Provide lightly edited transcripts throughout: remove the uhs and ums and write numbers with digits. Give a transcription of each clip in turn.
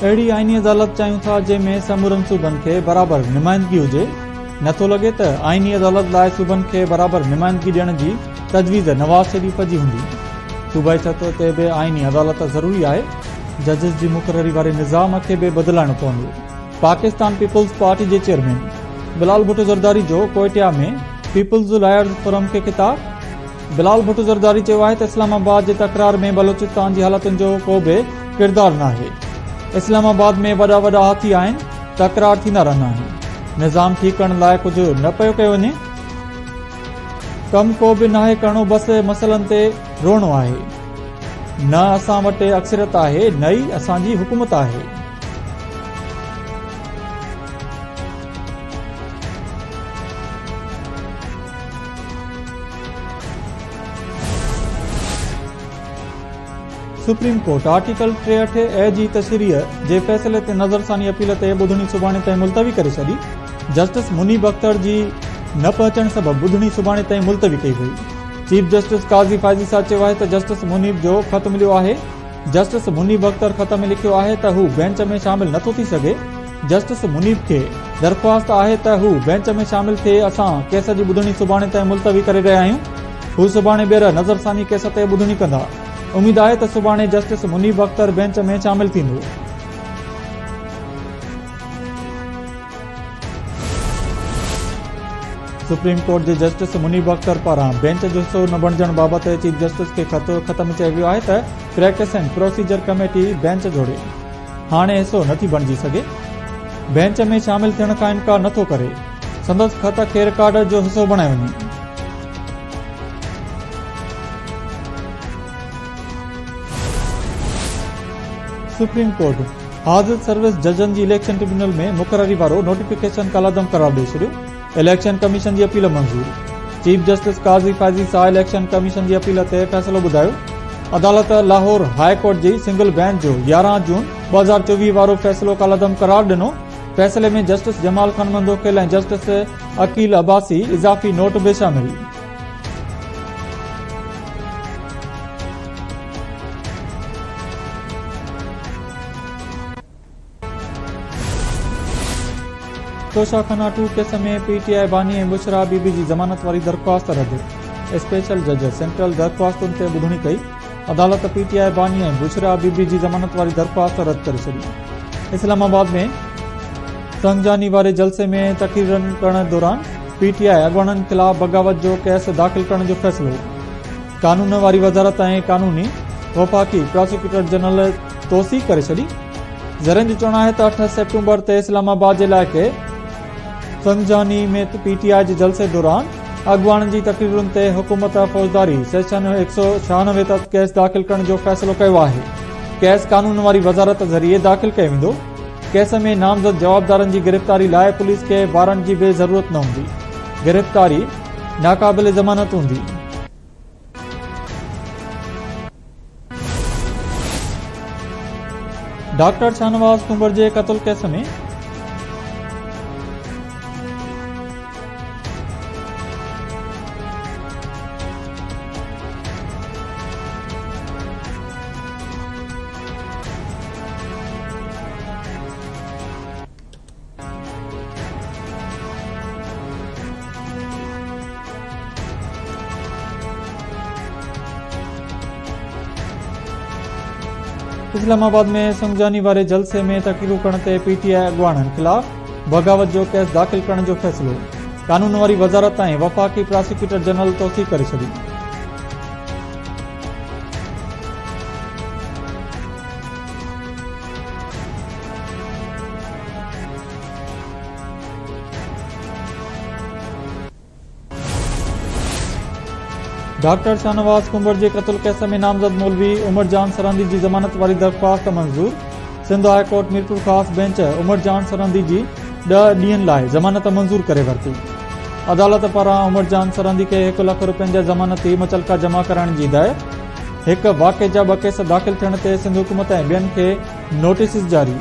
अहिड़ी आईनी अदालत चाहियूं था जंहिंमें समूरनि सूबनि खे बराबर नुमाइंदगी हुजे। नथो लॻे त आईनी अदालत लाइ सूबनि खे बराबर नुमाइंदगी ॾियण जी तजवीज़ नवाज़ शरीफ़ जी हूंदी। सूबाई सतह ते बि आईनी अदालत ज़रूरी आहे। जजिस जी मुक़ररी वारे निज़ाम खे बि बदिलाइणो पवंदो। पाकिस्तान पीपल्स पार्टी जे चेयरमैन बिलाल भुट्टो ज़रदारी जो कोयटिया में पीपल्स लायर्स फोरम खे ख़िताब। बिलाल भुट्टो ज़रदारी चयो आहे त इस्लामाबाद जे तकरार में बलोचिस्तान जी हालतुनि जो को बि किरदारु नाहे। इस्लामाबाद में वॾा वॾा हाथी आहिनि, तकरार थींदा रहंदा आहिनि। निज़ाम ठीकु करण लाइ कुझु न पियो कयो वञे। कमु को बि नाहे करणो, बसि मसइलनि ते रोअणो आहे। न असां वटि अक्सरियत आहे, न ई असांजी हुकूमत आहे। सुप्रीम कोर्ट आर्टिकल 63 ए जी तशरीह जे फ़ैसिले ते नज़रसानी अपील ते ॿुधणी सुभाणे ताईं मुलतवी करे छॾी। जस्टिस मुनीब अख्तर जी न पहुचण सबबि ॿुधणी सुभाणे ताईं मुलतवी कई वई। चीफ जस्टिस काज़ी फाइज़ी साहब चयो आहे त जस्टिस मुनीब जो ख़त मिलियो आहे। जस्टिस मुनीब अख्तर ख़त में लिखियो आहे त हू बेंच में शामिल नथो थी सघे। जस्टिस मुनीब खे दरख़्वास्त आहे त हू बेंच में शामिल थिए। असां केस जी ॿुधणी सुभाणे ताईं मुलतवी करे रहिया आहियूं। हू सुभाणे ॿीहर नज़रसानी केस ते ॿुधणी कंदा। उम्मीद आहे त सुभाणे जस्टिस मुनीब अख्तर बेंच में शामिल थींदो। सुप्रीम कोर्ट जे जस्टिस मुनीब अख्तर पारां बेंच जो हिसो न बणजण बाबति चीफ जस्टिस खे ख़त में चयो वियो आहे त practice and procedure committee bench जोड़े हाणे हिसो नथी बणिजी सघे। बेंच में शामिल थियण खां इनकार नथो करे। संदसि ख़त खे रिकॉर्ड जो हिसो बणायो वञे। सुप्रीम कोर्ट हाज़िर सर्विस जजनि जी इलेक्शन ट्रिब्यूनल में मुक़ररी वारो नोटिफिकेशन कलादम करार ॾेई छॾियो। इलेक्शन कमीशन जी अपील मंज़ूर। चीफ जस्टिस काज़ी फाइज़ी साहब इलेक्शन कमीशन जी अपील ते फ़ैसिलो ॿुधायो। अदालत लाहौर हाई कोर्ट जी सिंगल बेंच जो 11 जून 2024 वारो फ़ैसिलो कलादम करार ॾिनो। फ़ैसिले में जस्टिस जमाल खान मंदोकिल ऐं जस्टिस अकील अब्बासी इज़ाफ़ी नोट बि शामिल। तोशाखाना 2 केस में पीटीआई बानी ऐं बुशरा बीबी जी ज़मानत वारी दरख़्वास्त रद्द। स्पेशल जज सेंट्रल दरख़्वास्तुनि ते ॿुधणी कई। अदालत पीटीआई बानी ऐं बुशरा बीबी जी ज़मानत वारी दरख़्वास्त रद्द करे छॾी। इस्लामाबाद में संगजानी वारे जलसे में तक़रीरनि करण दौरान पीटीआई अॻवाननि ख़िलाफ़ बग़ावत जो केस दाख़िल करण जो फ़ैसिलो। कानून वारी वज़ारत ऐं कानूनी वफ़ाक़ी प्रोसिक्यूटर जनरल तौसीक़ करे छॾी। ज़रनि जो चवणु आहे त 8 सेप्टेम्बर ते इस्लामाबाद जे इलाइक़े संगजानी में पीटीआई जे जलसे दौरान अॻवाननि जी तक़रीरुनि ते हुकूमत फ़ौजदारी सेक्शन 196 तहत केस दाख़िल करण जो फ़ैसिलो कयो आहे। केस कानून वारी वज़ारत ज़रिए दाख़िल कयो वेंदो। केस में नामज़द जवाबदारनि जी गिरफ़्तारी लाइ पुलिस खे वारंट जी बि ज़रूरत न हूंदी। गिरफ़्तारी नाक़ाबिल ज़मानत हूंदी। डॉक्टर शाहनवाज़ कुंवर जे क़त्ल केस में इस्लामाबाद में संगजानी वारे जलसे में तक़रीरूं करण ते पीटीआई अॻवाननि ख़िलाफ़ बग़ावत जो केस दाख़िल करण जो फ़ैसिलो। कानून वारी वज़ारत ऐं वफ़ाक़ी प्रोसिक्यूटर जनरल तौसीक़ करे छॾी। डॉक्टर शाहनवाज़ कुंवर जे क़त्ल केस में नामज़द मौलवी उमर जान सरहंदी जी ज़मानत वारी दरख़्वास्त मंज़ूर। सिंध हाई कोर्ट मीरपुर ख़ासि बेंच उमर जान सरहंदी जी 10 ॾींहनि लाइ ज़मानत मंज़ूर करे वरिती। अदालत पारां उमर जान सरहंदी खे 1 लख रुपयनि जा ज़मानती मुचलका जमा कराइण जी हिदायत। हिक वाक़े जा 2 केस दाख़िल थियण ते सिंध हुकूमत ऐं ॿियनि खे नोटिस जारी।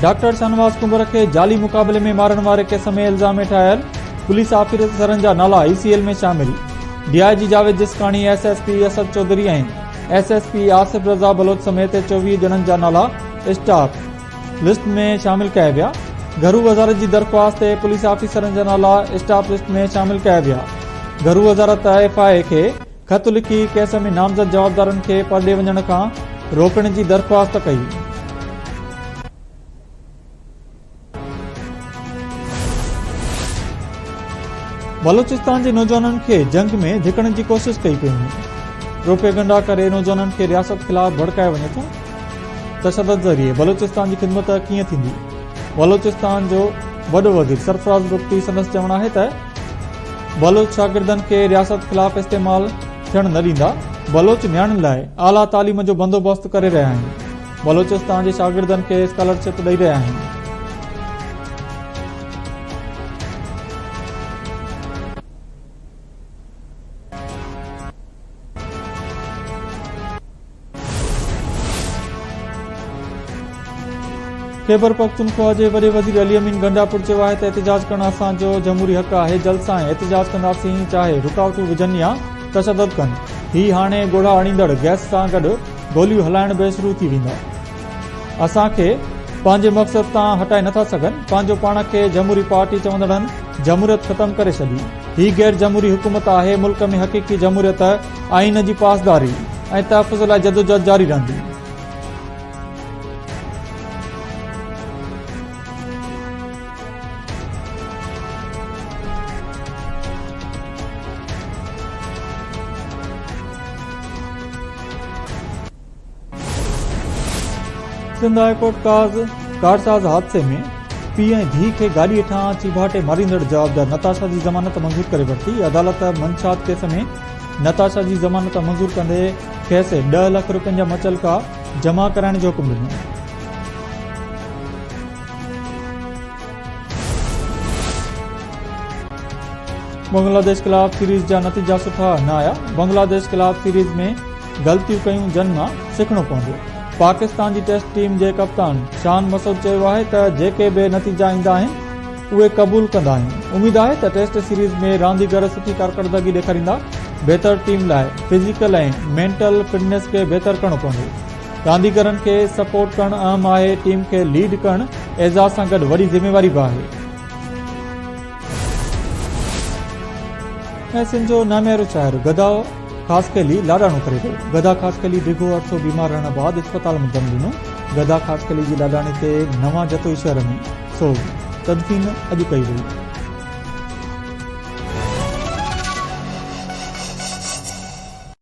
डॉक्टर शाहनवाज़ कुंवर खे जाली मुक़ाबले में मारण वारे केस में इल्ज़ाम हेठि आयल पुलिस ऑफिसरनि जा नाला ICL में शामिल। DIG जावेद जिसकाणी, SSP असद चौधरी ऐं SSP आसिफ रज़ा बलोच समेत 24 ॼणनि जा नाला स्टाफ लिस्ट में शामिल कया विया। घरू वज़ारत जी दरख़्वास्त ते पुलिस ऑफिसरनि जा नाला स्टाफ लिस्ट में शामिल कया विया। घरू वज़ारत FIA खे ख़त लिखी केस में नामज़द जवाबदारनि खे परॾे वञण खां रोकण जी दरख़्वास्त कई। बलोचिस्तान जे नौजवाननि खे जंग में धिकण जी कोशिश कई पई वञे। प्रोपेगंडा करे नौजवाननि खे रियासत ख़िलाफ़ भड़काए वञे थो। तशदद ज़रिए बलोचिस्तान जी ख़िदमत कीअं थींदी? बलोचिस्तान जो वॾो वज़ीर सरफराज़ बुगटी संदसि चवणु आहे त बलोच शागिर्दनि खे रियासत ख़िलाफ़ इस्तेमाल थियण न ॾींदा। बलोच नियाणियुनि लाइ आला तालीम जो बंदोबस्त करे रहिया आहिनि। बलोचिस्तान जे शागिर्दनि खे स्कॉलरशिप ॾेई रहिया आहिनि। खैबर पख्तूनख्वा जे वॾे वज़ीर अली अमीन गंडापुर चयो आहे त एहतिजाज करणु असांजो जमहूरी हक़ आहे। जल्द सां एहतिजाज कंदासीं, चाहे रुकावटूं विझनि या तशदद कनि। ही हाणे ॻोढ़ा आणींदड़ गैस सां गॾु गोलियूं हलाइण बि शुरू थी वेंदा। असांखे पंहिंजे मक़सद तां हटाए नथा सघनि। पंहिंजो पाण खे जमहूरी पार्टी चवंदड़नि जमहूरियत ख़तम करे छॾी। ही गैर जमहूरी हुकूमत आहे। मुल्क में हक़ीक़ी जमहूरियत, आइन जी पासदारी ऐं तहफ़ुज़ लाइ जदोजहद जारी रहंदी। सिंध हाईकोर्ट कारसाज़ हादसे में पीउ ऐं धीउ खे गाॾी हेठां चीभाटे मारींदड़ जवाबदार नताशा जी ज़मानत मंज़ूर करे वरिती। अदालत मंशात केस में नताशा जी ज़मानत मंज़ूर कंदे खेसि 10 लख रुपयनि जा मुचलका जमा कराइण जो हुकुम ॾिनो। बांग्लादेश खिलाफ़ सीरीज़ जा नतीजा सुठा न आया। बांग्लादेश खिलाफ़ सीरीज़ में ग़लतियूं कयूं जन मां सिखणो पवंदो। पाकिस्तान जी टेस्ट टीम जे कप्तान शान मसूद चयो आहे त जेके बि नतीजा ईंदा आहिनि उहे क़बूल कंदा आहियूं। उमेद आहे त टेस्ट सीरीज़ में रांदीगर सुठी कारकर्दगी ॾेखारींदा। बहितर टीम लाइ फिज़िकल ऐं मेंटल फिटनेस खे बहितर करणो पवंदो। रांदीगरनि खे सपोर्ट करणु अहम आहे। टीम खे लीड करणु एज़ाज़ सां गॾु वॾी ज़िम्मेवारी बि आहे। ऐं सिंध जो नामियारो शाइर गदा खासकली लाॾाणो करे वियो। गदा खासकली डिघो अरसो बीमार रहण बाद अस्पताल में दम ॾिनो। गदा खासकली जी लाॾाणी ते नवां जतोई शहर में सोग तदफ़ीन अॼु कई वई।